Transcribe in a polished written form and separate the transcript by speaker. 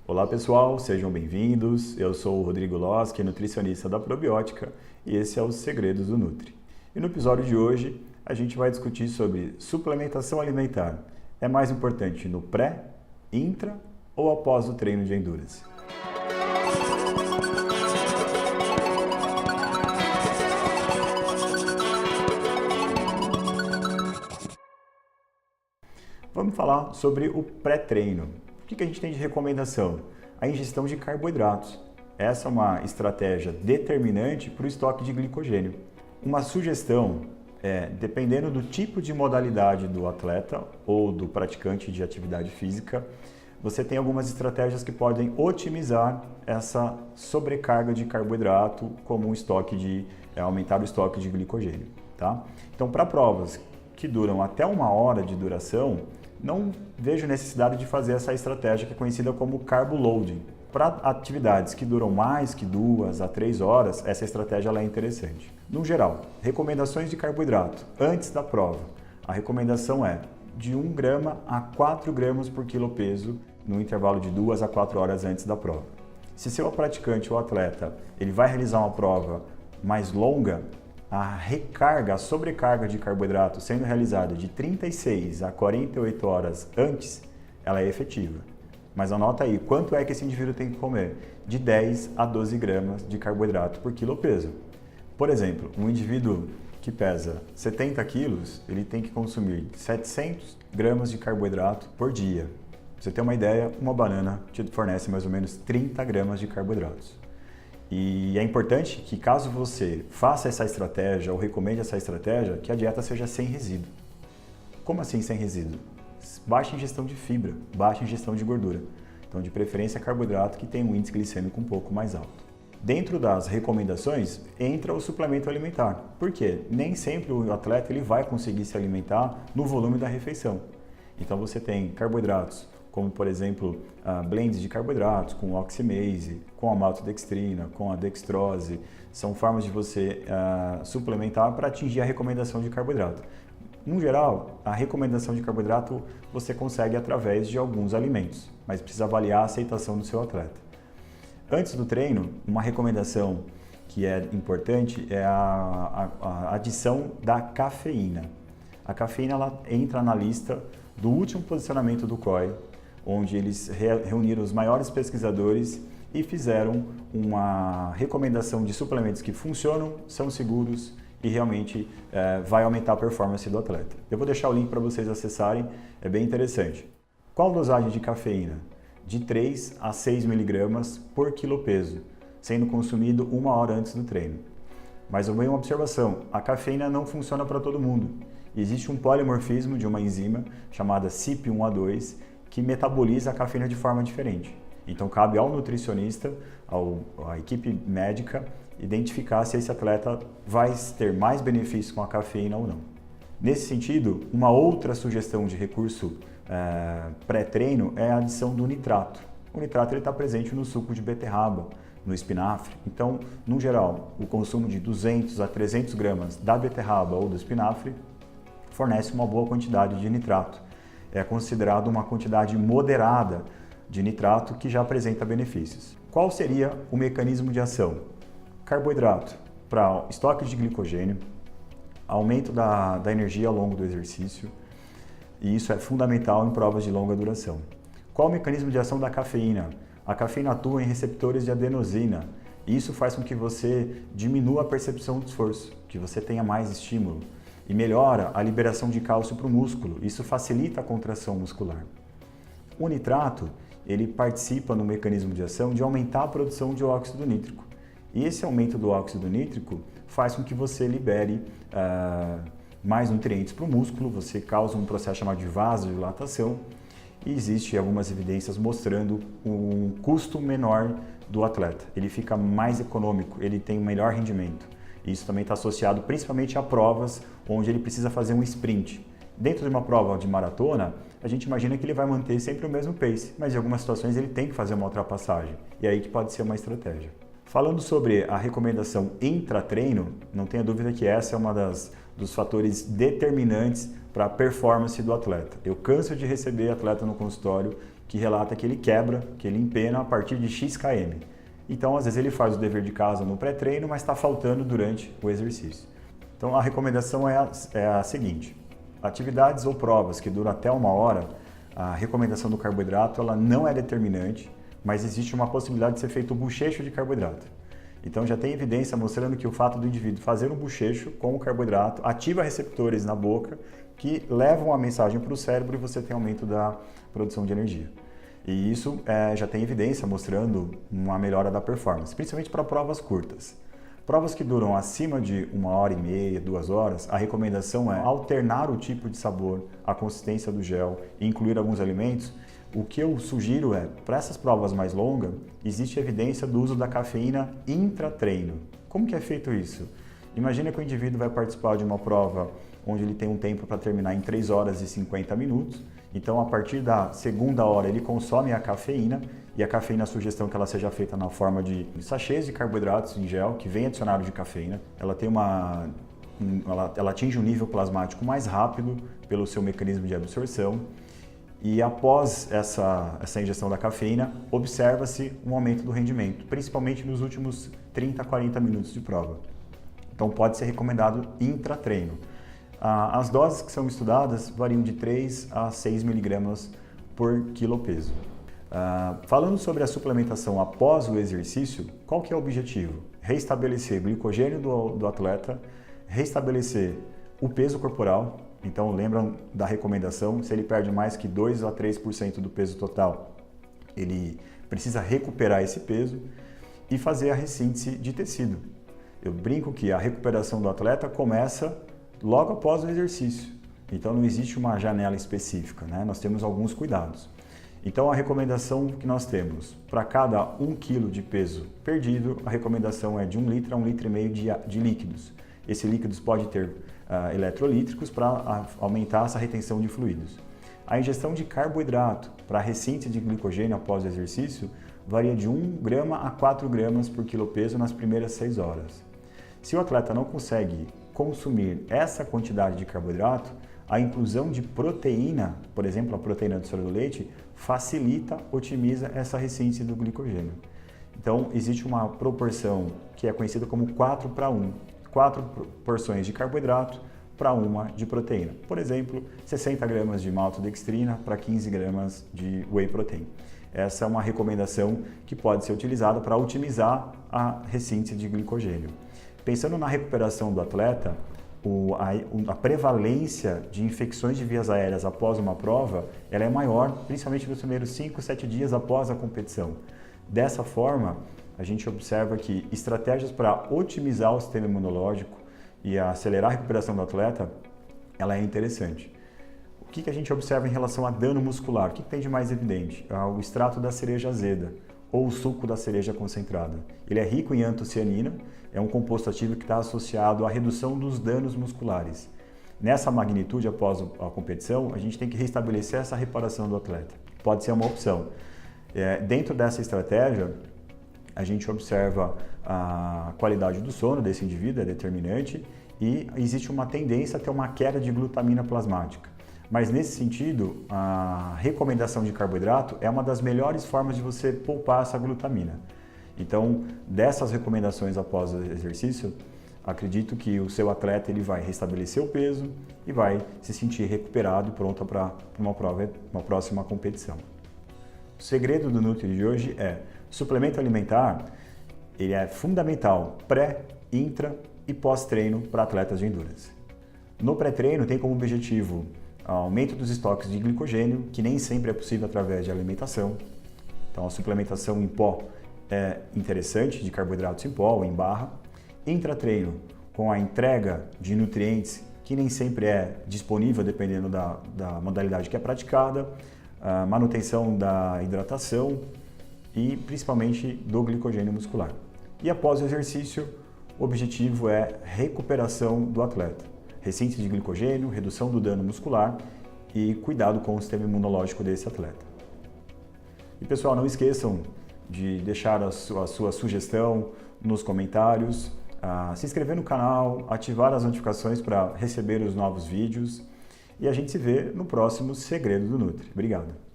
Speaker 1: Olá pessoal, sejam bem-vindos. Eu sou o Rodrigo Loschi, nutricionista da Probiótica, e esse é o Segredos do Nutri. E no episódio de hoje a gente vai discutir sobre suplementação alimentar. É mais importante no pré, intra ou após o treino de endurance? Vamos falar sobre o pré-treino. O que a gente tem de recomendação? A ingestão de carboidratos. Essa é uma estratégia determinante para o estoque de glicogênio. Uma sugestão é, dependendo do tipo de modalidade do atleta ou do praticante de atividade física, você tem algumas estratégias que podem otimizar essa sobrecarga de carboidrato como aumentar o estoque de glicogênio. Tá? Então, para provas que duram até 1 hora de duração, não vejo necessidade de fazer essa estratégia que é conhecida como carbo loading. Para atividades que duram mais que 2 a 3 horas, essa estratégia ela é interessante. No geral, recomendações de carboidrato antes da prova. A recomendação é de 1 grama a 4 gramas por quilo peso no intervalo de 2 a 4 horas antes da prova. Se seu praticante ou atleta ele vai realizar uma prova mais longa, a sobrecarga de carboidrato sendo realizada de 36 a 48 horas antes, ela é efetiva. Mas anota aí, quanto é que esse indivíduo tem que comer? De 10 a 12 gramas de carboidrato por quilo peso. Por exemplo, um indivíduo que pesa 70 quilos, ele tem que consumir 700 gramas de carboidrato por dia. Pra você ter uma ideia, uma banana te fornece mais ou menos 30 gramas de carboidratos. E é importante que caso você faça essa estratégia ou recomende essa estratégia, que a dieta seja sem resíduo. Como assim sem resíduo? Baixa ingestão de fibra, baixa ingestão de gordura. Então, de preferência, carboidrato que tem um índice glicêmico um pouco mais alto. Dentro das recomendações, entra o suplemento alimentar. Por quê? Nem sempre o atleta ele vai conseguir se alimentar no volume da refeição. Então, você tem carboidratos, como por exemplo, blends de carboidratos com oximase, com a maltodextrina, com a dextrose. São formas de você suplementar para atingir a recomendação de carboidrato. No geral, a recomendação de carboidrato você consegue através de alguns alimentos, mas precisa avaliar a aceitação do seu atleta. Antes do treino, uma recomendação que é importante é a adição da cafeína. A cafeína ela entra na lista do último posicionamento do COI, onde eles reuniram os maiores pesquisadores e fizeram uma recomendação de suplementos que funcionam, são seguros e realmente vai aumentar a performance do atleta. Eu vou deixar o link para vocês acessarem, é bem interessante. Qual dosagem de cafeína? De 3 a 6 miligramas por quilo peso, sendo consumido 1 hora antes do treino. Mas uma observação, a cafeína não funciona para todo mundo. Existe um polimorfismo de uma enzima chamada CYP1A2 que metaboliza a cafeína de forma diferente. Então cabe ao nutricionista, à equipe médica, identificar se esse atleta vai ter mais benefício com a cafeína ou não. Nesse sentido, uma outra sugestão de recurso pré-treino é a adição do nitrato. O nitrato está presente no suco de beterraba, no espinafre. Então, no geral, o consumo de 200 a 300 gramas da beterraba ou do espinafre fornece uma boa quantidade de nitrato. É considerado uma quantidade moderada de nitrato que já apresenta benefícios. Qual seria o mecanismo de ação? Carboidrato para estoque de glicogênio, aumento da energia ao longo do exercício, e isso é fundamental em provas de longa duração. Qual o mecanismo de ação da cafeína? A cafeína atua em receptores de adenosina, e isso faz com que você diminua a percepção de esforço, que você tenha mais estímulo, e melhora a liberação de cálcio para o músculo, isso facilita a contração muscular. O nitrato, ele participa no mecanismo de ação de aumentar a produção de óxido nítrico. E esse aumento do óxido nítrico faz com que você libere mais nutrientes para o músculo, você causa um processo chamado de vasodilatação e existe algumas evidências mostrando um custo menor do atleta. Ele fica mais econômico, ele tem um melhor rendimento. Isso também está associado principalmente a provas onde ele precisa fazer um sprint. Dentro de uma prova de maratona, a gente imagina que ele vai manter sempre o mesmo pace, mas em algumas situações ele tem que fazer uma ultrapassagem, e aí que pode ser uma estratégia. Falando sobre a recomendação intra-treino, não tenha dúvida que essa é uma dos fatores determinantes para a performance do atleta. Eu canso de receber atleta no consultório que relata que ele quebra, que ele empena a partir de X km. Então, às vezes ele faz o dever de casa no pré-treino, mas está faltando durante o exercício. Então, a recomendação é a seguinte: atividades ou provas que duram até 1 hora, a recomendação do carboidrato ela não é determinante, mas existe uma possibilidade de ser feito o bochecho de carboidrato. Então já tem evidência mostrando que o fato do indivíduo fazer um bochecho com o carboidrato ativa receptores na boca que levam a mensagem para o cérebro e você tem aumento da produção de energia. E isso já tem evidência mostrando uma melhora da performance, principalmente para provas curtas. Provas que duram acima de 1h30, 2 horas, a recomendação é alternar o tipo de sabor, a consistência do gel e incluir alguns alimentos. O que eu sugiro é, para essas provas mais longas, existe evidência do uso da cafeína intratreino. Como que é feito isso? Imagina que o indivíduo vai participar de uma prova onde ele tem um tempo para terminar em 3 horas e 50 minutos. Então, a partir da segunda hora, ele consome a cafeína. E a cafeína, a sugestão é que ela seja feita na forma de sachês de carboidratos em gel, que vem adicionado de cafeína. Ela atinge um nível plasmático mais rápido pelo seu mecanismo de absorção. E após essa ingestão da cafeína, observa-se um aumento do rendimento, principalmente nos últimos 30 a 40 minutos de prova. Então pode ser recomendado intratreino. As doses que são estudadas variam de 3 a 6 miligramas por quilo peso. Falando sobre a suplementação após o exercício, qual que é o objetivo? Restabelecer glicogênio do atleta, restabelecer o peso corporal. Então, lembram da recomendação, se ele perde mais que 2 a 3% do peso total, ele precisa recuperar esse peso e fazer a ressíntese de tecido. Eu brinco que a recuperação do atleta começa logo após o exercício. Então, não existe uma janela específica, né? Nós temos alguns cuidados. Então, a recomendação que nós temos, para cada 1 kg de peso perdido, a recomendação é de 1 litro a 1,5 litro de líquidos. Esses líquidos podem ter eletrolíticos para aumentar essa retenção de fluidos. A ingestão de carboidrato para ressíntese de glicogênio após o exercício varia de 1 grama a 4 gramas por quilo peso nas primeiras 6 horas. Se o atleta não consegue consumir essa quantidade de carboidrato, a inclusão de proteína, por exemplo, a proteína do soro do leite, facilita, otimiza essa ressíntese do glicogênio. Então, existe uma proporção que é conhecida como 4:1. 4 porções de carboidrato para 1 de proteína. Por exemplo, 60 gramas de maltodextrina para 15 gramas de whey protein. Essa é uma recomendação que pode ser utilizada para otimizar a ressíntese de glicogênio. Pensando na recuperação do atleta, a prevalência de infecções de vias aéreas após uma prova ela é maior, principalmente nos primeiros 5, 7 dias após a competição. Dessa forma, a gente observa que estratégias para otimizar o sistema imunológico e acelerar a recuperação do atleta, ela é interessante. O que a gente observa em relação a dano muscular? O que tem de mais evidente? O extrato da cereja azeda ou o suco da cereja concentrada. Ele é rico em antocianina, é um composto ativo que está associado à redução dos danos musculares. Nessa magnitude, após a competição, a gente tem que restabelecer essa reparação do atleta. Pode ser uma opção. Dentro dessa estratégia, a gente observa a qualidade do sono desse indivíduo, é determinante, e existe uma tendência a ter uma queda de glutamina plasmática. Mas nesse sentido, a recomendação de carboidrato é uma das melhores formas de você poupar essa glutamina. Então, dessas recomendações após o exercício, acredito que o seu atleta ele vai restabelecer o peso e vai se sentir recuperado e pronto para uma próxima competição. O segredo do Nutri de hoje é: suplemento alimentar ele é fundamental pré, intra e pós-treino para atletas de endurance. No pré-treino tem como objetivo aumento dos estoques de glicogênio, que nem sempre é possível através de alimentação. Então a suplementação em pó é interessante, de carboidratos em pó ou em barra. Intratreino, com a entrega de nutrientes, que nem sempre é disponível dependendo da modalidade que é praticada, a manutenção da hidratação e principalmente do glicogênio muscular. E após o exercício, o objetivo é recuperação do atleta. Ressíntese de glicogênio, redução do dano muscular e cuidado com o sistema imunológico desse atleta. E pessoal, não esqueçam de deixar a sua sugestão nos comentários, se inscrever no canal, ativar as notificações para receber os novos vídeos e a gente se vê no próximo Segredo do Nutri. Obrigado!